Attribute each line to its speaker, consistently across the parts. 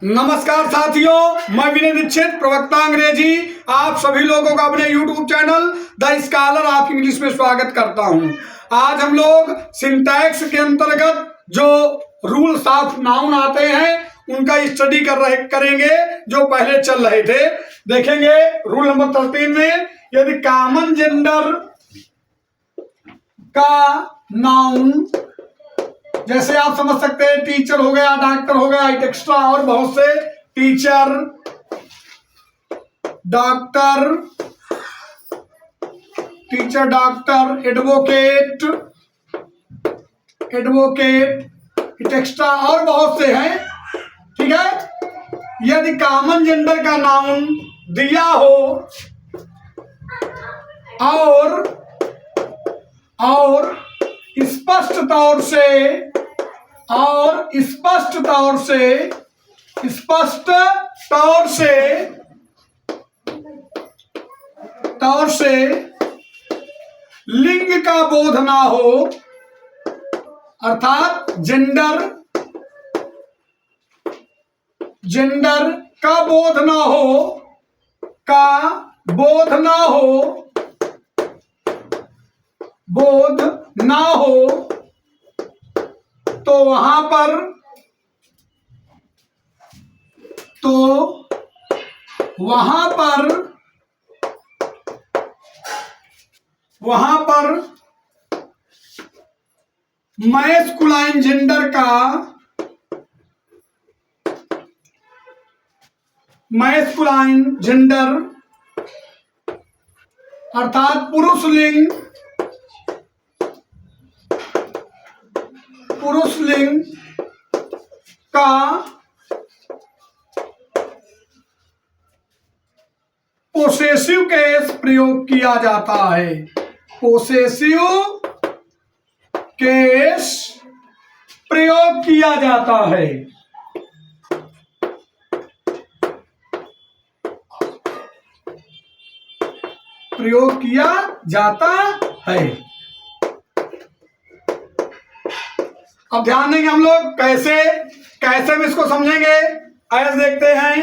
Speaker 1: नमस्कार साथियों, मैं विनय दीक्षित, प्रवक्ता अंग्रेजी, आप सभी लोगों का अपने YouTube channel the scholar of English में स्वागत करता हूं। आज हम लोग सिंटैक्स के अंतर्गत जो रूल्स ऑफ नाउन आते हैं उनका स्टडी करेंगे जो पहले चल रहे थे। देखेंगे रूल नंबर 13 में, यदि कॉमन जेंडर का नाउन, जैसे आप समझ सकते हैं टीचर हो गया, डॉक्टर हो गया, एक्स्ट्रा और बहुत से, टीचर, डॉक्टर, एडवोकेट, एक्स्ट्रा और बहुत से हैं। ठीक है। यदि कॉमन जेंडर का नाउन दिया हो और स्पष्ट तौर से लिंग का बोध ना हो, अर्थात जेंडर का बोध ना हो, तो वहां पर मैस्कुलाइन जेंडर अर्थात पुरुष लिंग का पोसेसिव केस प्रयोग किया जाता है। अब ध्यान देंगे हम लोग कैसे हम इसको समझेंगे। आज देखते हैं।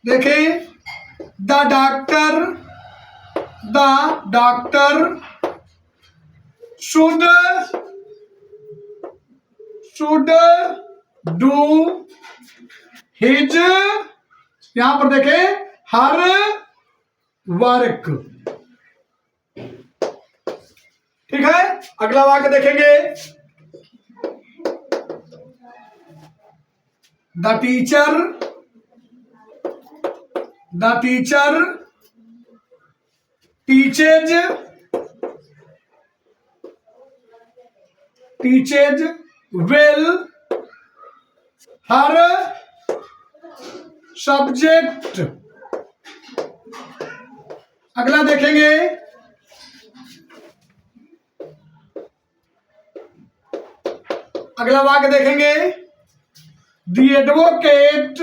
Speaker 1: देखिए, the doctor should do his, यहां पर देखें, हर वर्क। ठीक है। अगला वाक्य देखेंगे। The teacher teaches well her subject। अगला देखेंगे। अगला वाक्य देखेंगे। The advocate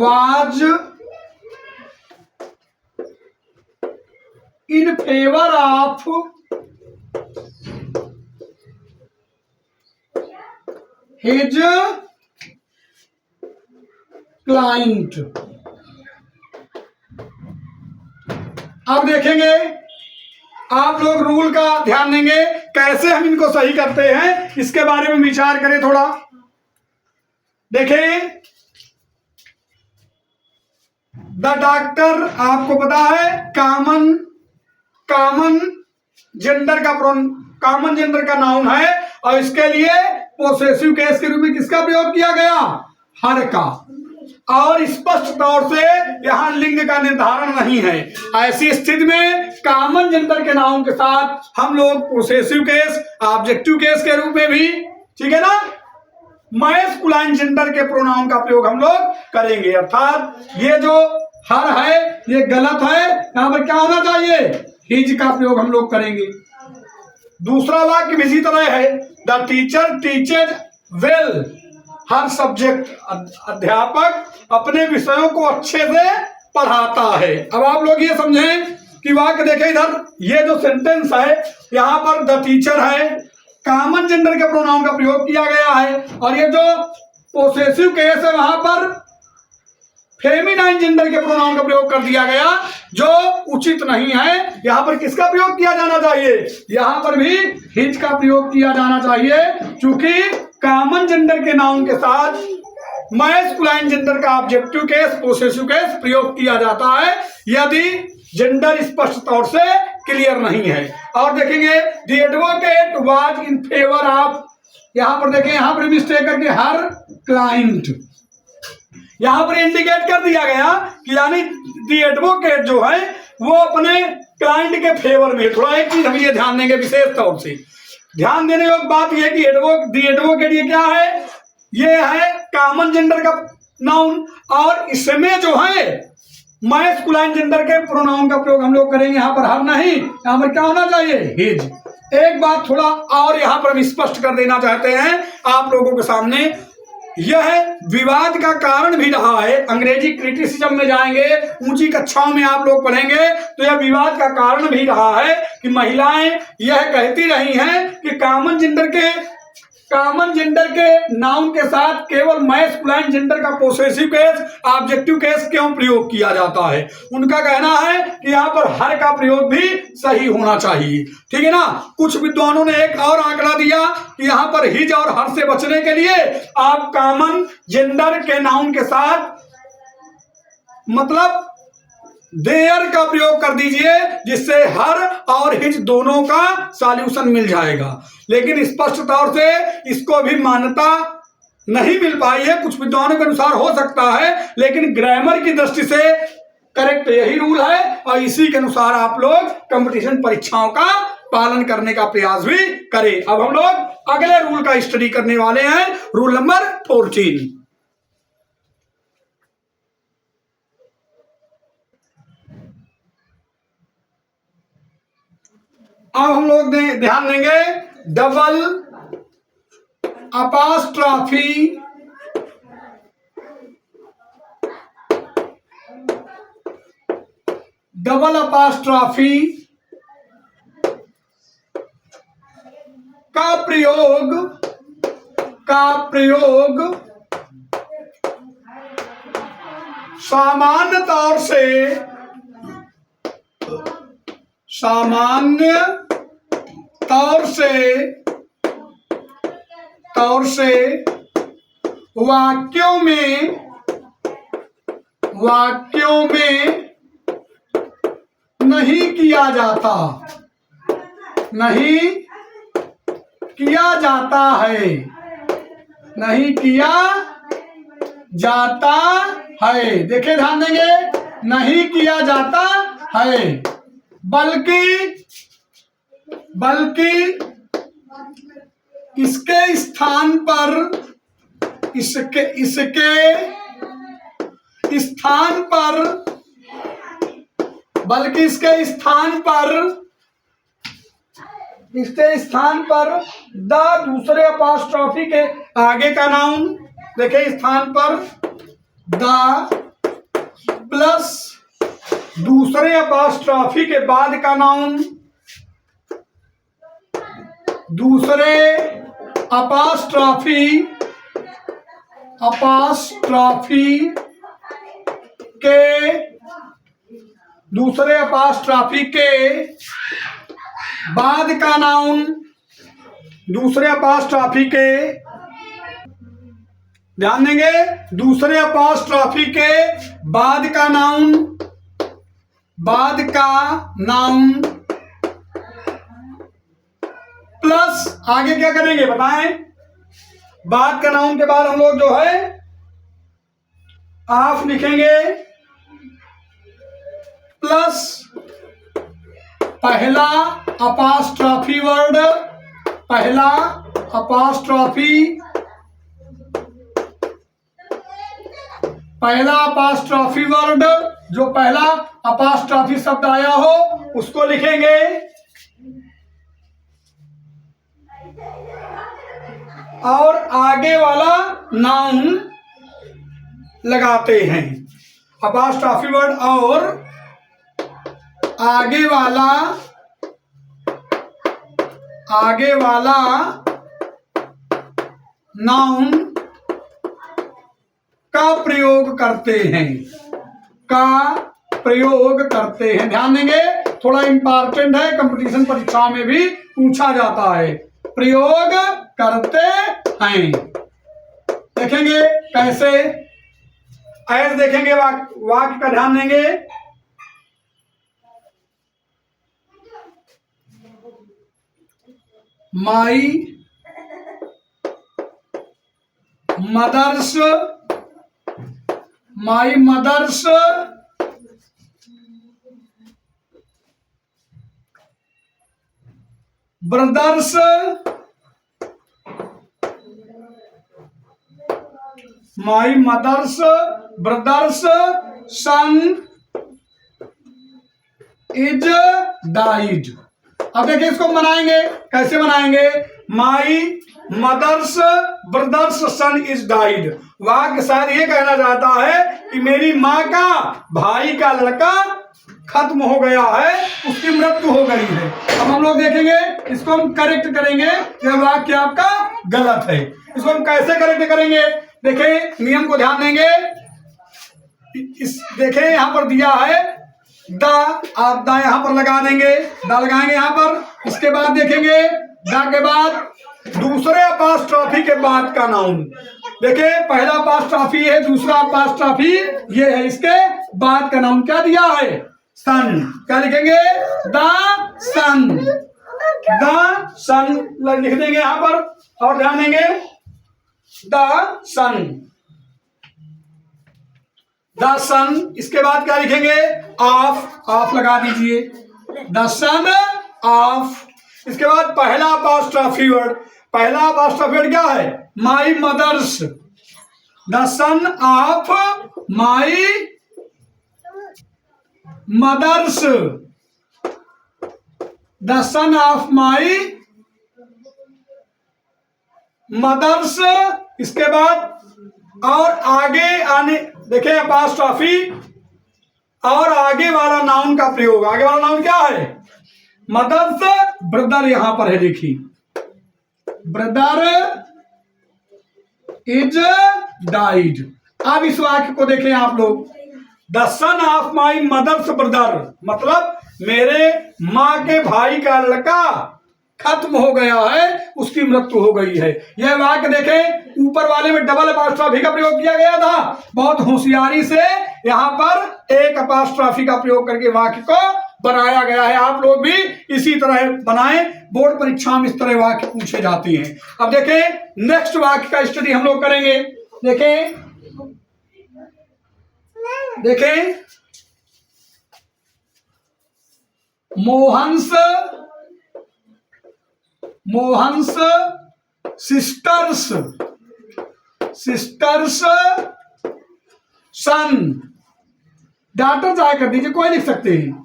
Speaker 1: was in favor of his client। अब देखेंगे, आप लोग रूल का ध्यान देंगे, कैसे हम इनको सही करते हैं इसके बारे में विचार करें थोड़ा। देखें, द डॉक्टर आपको पता है कॉमन जेंडर का नाउन है और इसके लिए पोसेसिव केस के रूप में किसका प्रयोग किया गया? हर का। और स्पष्ट तौर से यहां लिंग का निर्धारण नहीं है। ऐसी स्थिति में कॉमन जेंडर के नाउन के साथ हम लोग पोसेसिव केस, ऑब्जेक्टिव केस के रूप में भी, ठीक है ना, मैस्कुलाइन जेंडर के प्रोनाउन का प्रयोग हम लोग करेंगे। अर्थात ये जो हर है ये गलत है, यहां पर क्या होना चाहिए? हिज का प्रयोग हम लोग करेंगे। दूसरा वाक्य भी इसी तरह है। The teacher teaches well her subject, अध्यापक अपने विषयों को अच्छे से पढ़ाता है। अब आप लोग ये समझें कि वाक्य देखें, इधर ये जो सेंटेंस है यहाँ पर द टीचर है कॉमन जेंडर के प्रोनाउन का प्रयोग किया गया है। और ये जो पोसेसिव केस है वहां पर फेमिनाइन जेंडर के प्रोनाउन का प्रयोग कर दिया गया, जो उचित नहीं है। यहां पर किसका प्रयोग किया जाना चाहिए? यहां पर भी हिज का प्रयोग किया जाना चाहिए, क्योंकि कॉमन जेंडर के नाउन के साथ मैस्कुलाइन जेंडर का ऑब्जेक्टिव केस, पोसेसिव केस प्रयोग किया जाता है यदि जेंडर स्पष्ट तौर से क्लियर नहीं है। और देखेंगे the advocate was in favour of, यहां पर देखें, यहां पर मिस्टेक करके हर क्लाइंट, यहां पर इंडिकेट कर दिया गया कि यानी द एडवोकेट जो है वो अपने क्लाइंट के फेवर में। थोड़ा एक चीज हम ये ध्यान देंगे, विशेष तौर से ध्यान देने योग्य बात यह कि द एडवोकेट ये क्या है? ये है कॉमन जेंडर का नाउन, और इसमें जो है मैस्कुलाइन जेंडर के प्रोनाउन का प्रयोग हम लोग करेंगे। यहाँ पर हर नहीं, यहाँ पर क्या होना चाहिए? हिज। एक बात थोड़ा और यहाँ पर हम स्पष्ट कर देना चाहते हैं आप लोगों के सामने, यह विवाद का कारण भी रहा है। अंग्रेजी क्रिटिसिज्म में जाएंगे, ऊंची कक्षाओं में आप लोग पढ़ेंगे तो यह विवाद का कारण भी रहा है कि महिलाएं यह कहती रही हैं कि कॉमन जेंडर के नाउन के साथ केवल मैस्कुलाइन जेंडर का पोसेसिव केस, ऑब्जेक्टिव केस क्यों प्रयोग किया जाता है। उनका कहना है कि यहाँ पर हर का प्रयोग भी सही होना चाहिए, ठीक है ना। कुछ विद्वानों ने एक और आंकड़ा दिया कि यहाँ पर हिज और हर से बचने के लिए आप कॉमन जेंडर के नाउन के साथ मतलब देयर का प्रयोग कर दीजिए, जिससे हर और हिज दोनों का सॉल्यूशन मिल जाएगा। लेकिन स्पष्ट तौर से इसको भी मान्यता नहीं मिल पाई है। कुछ विद्वानों के अनुसार हो सकता है, लेकिन ग्रामर की दृष्टि से करेक्ट यही रूल है, और इसी के अनुसार आप लोग कंपटीशन परीक्षाओं का पालन करने का प्रयास भी करें। अब हम लोग अगले रूल का स्टडी करने वाले हैं, रूल नंबर 14। अब हम लोग ध्यान देंगे डबल अपॉस्ट्रॉफी का प्रयोग सामान्य तौर से वाक्यों में नहीं किया जाता है। देखिए ध्यान देंगे, नहीं किया जाता है, बल्कि इसके स्थान पर द दूसरे अपॉस्ट्रॉफी के आगे का नाउन, देखिए स्थान पर द प्लस दूसरे अपॉस्ट्रॉफी के बाद का नाउन, दूसरे अपॉस्ट्रॉफी के बाद का नाउन, दूसरे अपॉस्ट्रॉफी के, ध्यान देंगे, दूसरे अपॉस्ट्रॉफी के बाद का नाउन प्लस आगे क्या करेंगे बताएं? बाद का नाउन के बाद हम लोग जो है ऑफ लिखेंगे, प्लस पहला अपॉस्ट्रॉफी वर्ड, जो पहला अपॉस्ट्रॉफी शब्द आया हो उसको लिखेंगे, और आगे वाला नाउन लगाते हैं। अपॉस्ट्रॉफी वर्ड और आगे वाला आगे वाला नाउन का प्रयोग करते हैं, का प्रयोग करते हैं। ध्यान देंगे, थोड़ा इंपॉर्टेंट है, कंपटीशन परीक्षा में भी पूछा जाता है। प्रयोग करते हैं, देखेंगे कैसे, ऐसे देखेंगे, वाक्य का ध्यान देंगे। My mother's, my mother's brother's my mother's brother's son is died. अब देखिए इसको बनाएंगे, कैसे बनाएंगे, my mother's brother's son is died. वाक्य शायद ये कहना चाहता है कि मेरी माँ का भाई का लड़का खत्म हो गया है, उसकी मृत्यु हो गई है। अब हम लोग देखेंगे, इसको हम करेक्ट करेंगे, यह वाक्य आपका गलत है। इसको हम कैसे करेक्ट करेंगे, देखें नियम को ध्यान देंगे। इस देखें यहां पर दिया है द, आप द यहां पर लगा देंगे, द लगाएंगे यहां पर। इसके बाद देखेंगे द के बाद दूसरे अपोस्ट्रोफी के बाद का नाउन। देखिए पहला अपोस्ट्रोफी है, दूसरा अपोस्ट्रोफी ये है, इसके बाद का नाउन क्या दिया है, सन। क्या लिखेंगे, द सन, द सन लिख देंगे यहां पर। और ध्यान देंगे द सन, द सन। इसके बाद क्या लिखेंगे, ऑफ, ऑफ लगा दीजिए, द सन ऑफ। इसके बाद पहला अपोस्ट्रोफी वर्ड, पहला अपोस्ट्रोफी वर्ड क्या है, my mother's, the son of my mother's, the son of my mother's. इसके बाद और आगे आने, देखिए अपोस्ट्रोफी और आगे वाला नाउन का प्रयोग। आगे वाला नाउन क्या है, मदर्स ब्रदर यहां पर है, देखिए ब्रदर इज डाइड। अब इस वाक्य को देखें आप लोग, the son of my mother's brother, मतलब मेरे माँ के भाई का लड़का खत्म हो गया है, उसकी मृत्यु हो गई है। यह वाक्य देखें, ऊपर वाले में डबल अपोस्ट्रोफी का प्रयोग किया गया था, बहुत होशियारी से यहाँ पर एक अपोस्ट्रोफी का प्रयोग करके वाक्य को बनाया गया है। आप लोग भी इसी तरह बनाएं, बोर्ड परीक्षा में इस तरह वाक्य पूछे जाते हैं। अब देखें नेक्स्ट वाक्य का स्टडी हम लोग करेंगे। देखें देखें मोहन्स, मोहन्स सिस्टर्स, सिस्टर्स सन, डॉटर जाया कर दीजिए, कोई लिख सकते हैं।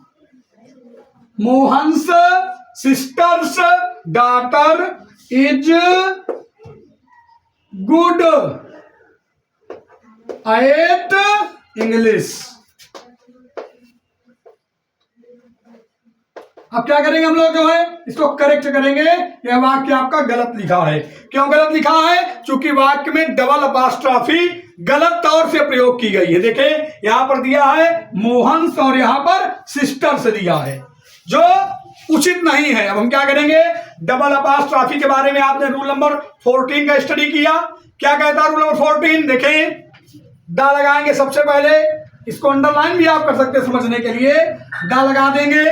Speaker 1: Mohan's sisters daughter is good at English. अब क्या करेंगे हम लोग, जो है इसको करेक्ट करेंगे। यह वाक्य आपका गलत लिखा है। क्यों गलत लिखा है, क्योंकि वाक्य में डबल अपोस्ट्रोफी गलत तौर से प्रयोग की गई है। देखें यहां पर दिया है मोहन्स और यहां पर सिस्टर से दिया है, जो उचित नहीं है। अब हम क्या करेंगे, डबल अपोस्ट्रोफी के बारे में आपने रूल नंबर 14 का स्टडी किया। क्या कहता है रूल नंबर 14, देखें दा लगाएंगे सबसे पहले, इसको अंडरलाइन भी आप कर सकते हैं समझने के लिए। दा लगा देंगे,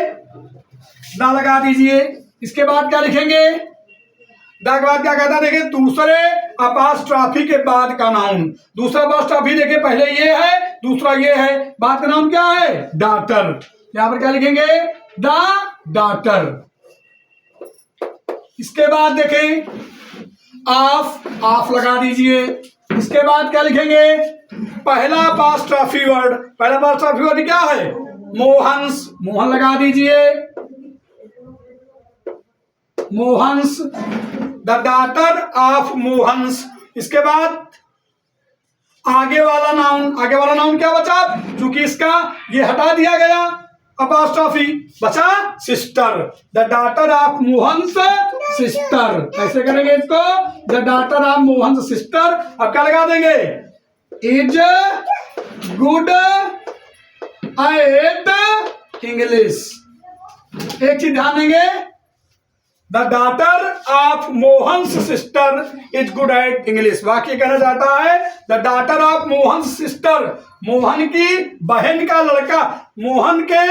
Speaker 1: दा लगा दीजिए। इसके बाद क्या लिखेंगे, दा के बाद क्या कहता है, देखिए दूसरे अपोस्ट्रोफी के बाद का नाउन। दूसरा अपोस्ट्रोफी देखिए, पहले ये है, दूसरा ये है, बाद का नाउन क्या है, डॉटर। यहां पर क्या लिखेंगे, द डॉटर। इसके बाद देखें ऑफ, ऑफ लगा दीजिए। इसके बाद क्या लिखेंगे, पहला अपोस्ट्रोफी वर्ड, पहला अपोस्ट्रोफी वर्ड क्या है, मोहन्स, मोहन लगा दीजिए, Mohan's, the daughter of Mohan's. इसके बाद आगे वाला नाउन, आगे वाला नाउन क्या बचा, क्योंकि इसका ये हटा दिया गया, अपॉस्ट्रॉफी बचा sister, the daughter of Mohan's sister. कैसे करेंगे इसको? The daughter of Mohan's sister. अब क्या लगा देंगे? Is good at English. एक चीज ध्यान देंगे, the daughter of Mohan's sister is good at English. वाक्य कहना चाहता है the daughter of Mohan's sister, Mohan की बहन का लड़का, मोहन के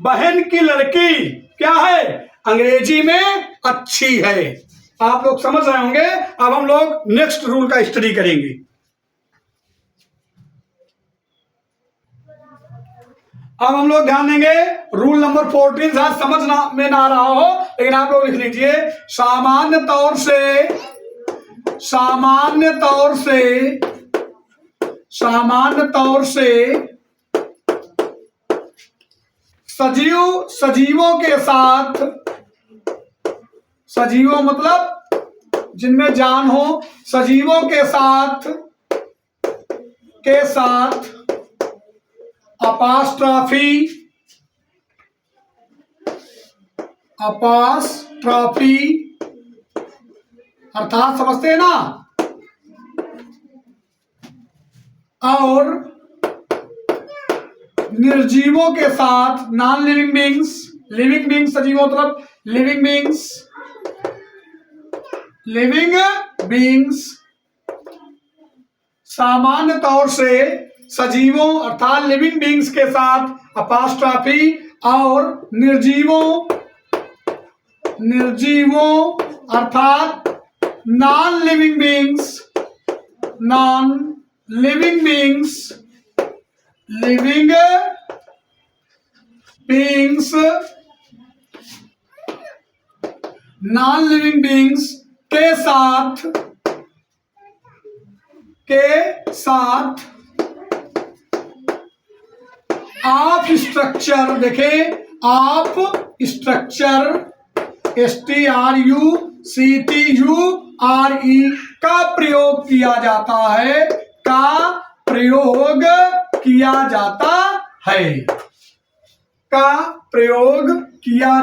Speaker 1: बहन की लड़की क्या है? अंग्रेजी में अच्छी है। आप लोग समझ रहे होंगे। अब हम लोग नेक्स्ट रूल का स्टडी करेंगे। अब हम लोग ध्यान देंगे रूल नंबर 14। शायद समझना में ना आ रहा हो, लेकिन आप लोग लिख लीजिए। सामान्य तौर से सजीवों के साथ, सजीवों मतलब जिनमें जान हो, सजीवों के साथ अपॉस्ट्रॉफी अर्थात समझते हैं ना, और निर्जीवों के साथ non living beings, living beings सजीवों मतलब लिविंग बींग्स, सामान्य तौर से सजीवों अर्थात लिविंग बींग्स के साथ अपॉस्ट्रॉफी, और निर्जीवों अर्थात नॉन लिविंग बींग्स के साथ ऑफ स्ट्रक्चर, देखें ऑफ स्ट्रक्चर STRUCTURE का प्रयोग किया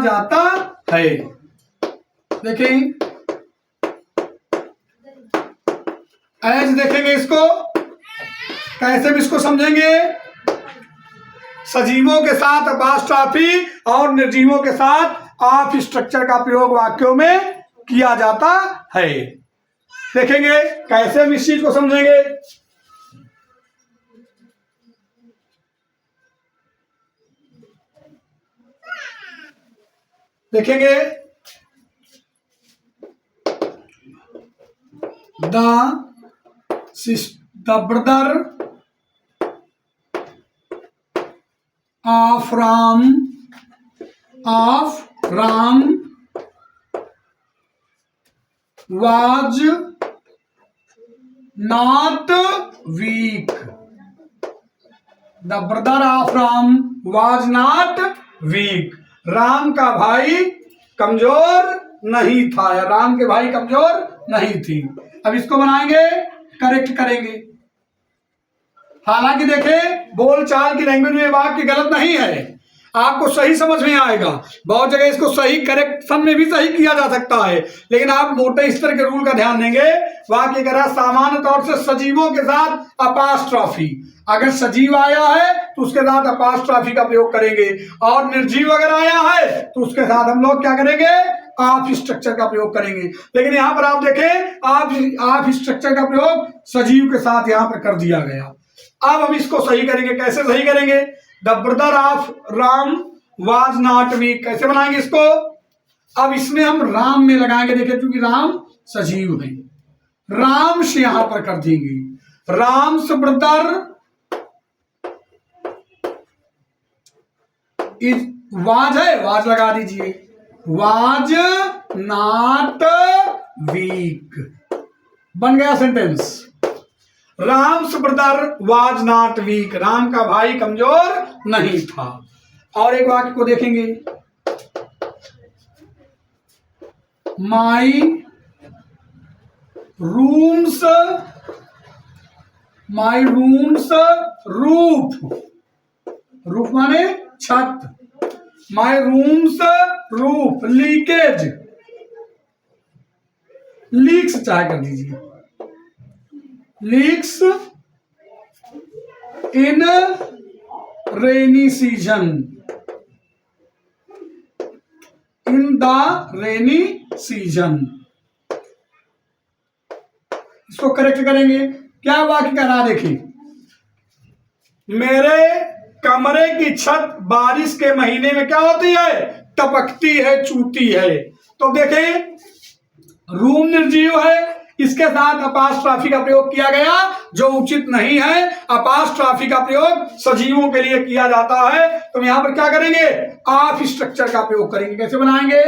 Speaker 1: जाता है, देखें एज देखेंगे इसको, कैसे भी इसको समझेंगे। सजीवों के साथ अपॉस्ट्रॉफी और निर्जीवों के साथ ऑफ स्ट्रक्चर का प्रयोग वाक्यों में किया जाता है। देखेंगे कैसे हम इस चीज को समझेंगे। देखेंगे the brother of Ram was not weak. The brother of Ram was not weak. Ram का भाई कमजोर नहीं था, या राम के भाई कमजोर नहीं थी। अब इसको बनाएंगे, करेक्ट करेंगे। हालांकि देखें बोलचाल की लैंग्वेज में वाक्य गलत नहीं है, आपको सही समझ में आएगा। बहुत जगह इसको सही करेक्शन में भी सही किया जा सकता है, लेकिन आप मोटे स्तर के रूल का ध्यान देंगे। वाक्य कह रहा सामान्य तौर से सजीवों के साथ अपॉस्ट्रॉफी, अगर सजीव आया है तो उसके साथ अपॉस्ट्रॉफी का प्रयोग करेंगे, और निर्जीव अगर आया है तो उसके साथ हम लोग क्या करेंगे? ऑफ स्ट्रक्चर का प्रयोग करेंगे। लेकिन यहाँ पर आप देखें ऑफ स्ट्रक्चर का प्रयोग सजीव के साथ यहाँ पर कर दिया गया। अब हम इसको सही करेंगे। कैसे सही करेंगे? The brother of Ram was not weak. कैसे बनाएंगे इसको? अब इसमें हम राम में लगाएंगे। देखिए क्योंकि राम सजीव है, राम से यहां पर कर देंगे। राम्स ब्रदर इज वाज है, वाज लगा दीजिए, वाज नॉट वीक, बन गया sentence. Ram's brother was not weak, Ram का भाई कमजोर नहीं था। और एक वाक्य को देखेंगे, माई रूम्स रूफ, रूफ माने छत, माई रूम्स रूफ, लीकेज, लीक्स चाहे कर दीजिए, leaks in rainy season, in the rainy season. इसको करेक्ट करेंगे। क्या वाक्य कह रहा देखिए, मेरे कमरे की छत बारिश के महीने में क्या होती है, टपकती है, चूती है। तो देखें रूम निर्जीव है, इसके साथ अपास्ट्राफी का प्रयोग किया गया जो उचित नहीं है। अपास्ट्राफी का प्रयोग सजीवों के लिए किया जाता है। तो यहां पर क्या करेंगे, ऑफ स्ट्रक्चर का प्रयोग करेंगे। कैसे बनाएंगे,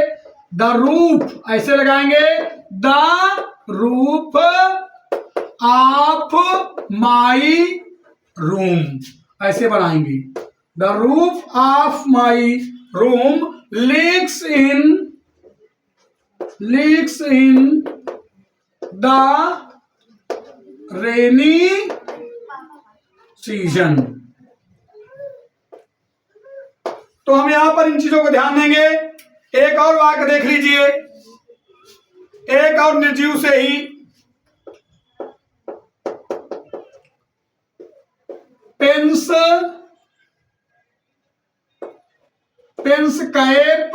Speaker 1: द रूफ ऐसे लगाएंगे, the roof of my room ऐसे बनाएंगे, the roof of my room leaks in the rainy season. तो हम यहां पर इन चीजों को ध्यान देंगे। एक और वाक्य देख लीजिए, एक और निर्जीव से ही, पेंस कैप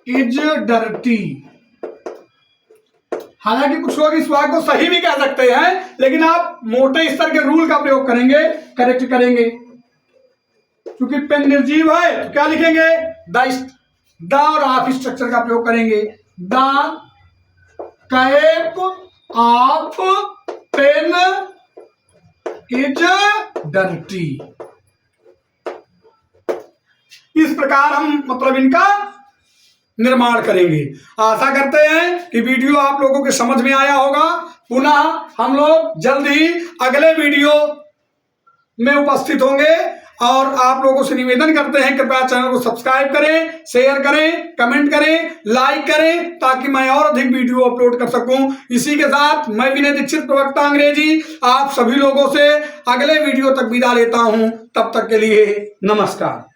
Speaker 1: इज डर्टी। हालांकि कुछ लोग इस वाक्य को सही भी कह सकते हैं, लेकिन आप मोटे स्तर के रूल का प्रयोग करेंगे, करेक्ट करेंगे। क्योंकि पेन निर्जीव है तो क्या लिखेंगे, द और ऑफ स्ट्रक्चर का प्रयोग करेंगे, the cap of pen is dirty. इस प्रकार हम मतलब इनका निर्माण करेंगे। आशा करते हैं कि वीडियो आप लोगों के समझ में आया होगा। पुनः हम लोग जल्द ही अगले वीडियो में उपस्थित होंगे और आप लोगों से निवेदन करते हैं कृपया चैनल को सब्सक्राइब करें, शेयर करें, कमेंट करें, लाइक करें ताकि मैं और अधिक वीडियो अपलोड कर सकूं। इसी के साथ मैं विनय दीक्षित प्रवक्ता अंग्रेजी आप सभी लोगों से अगले वीडियो तक विदा लेता हूं। तब तक के लिए नमस्कार।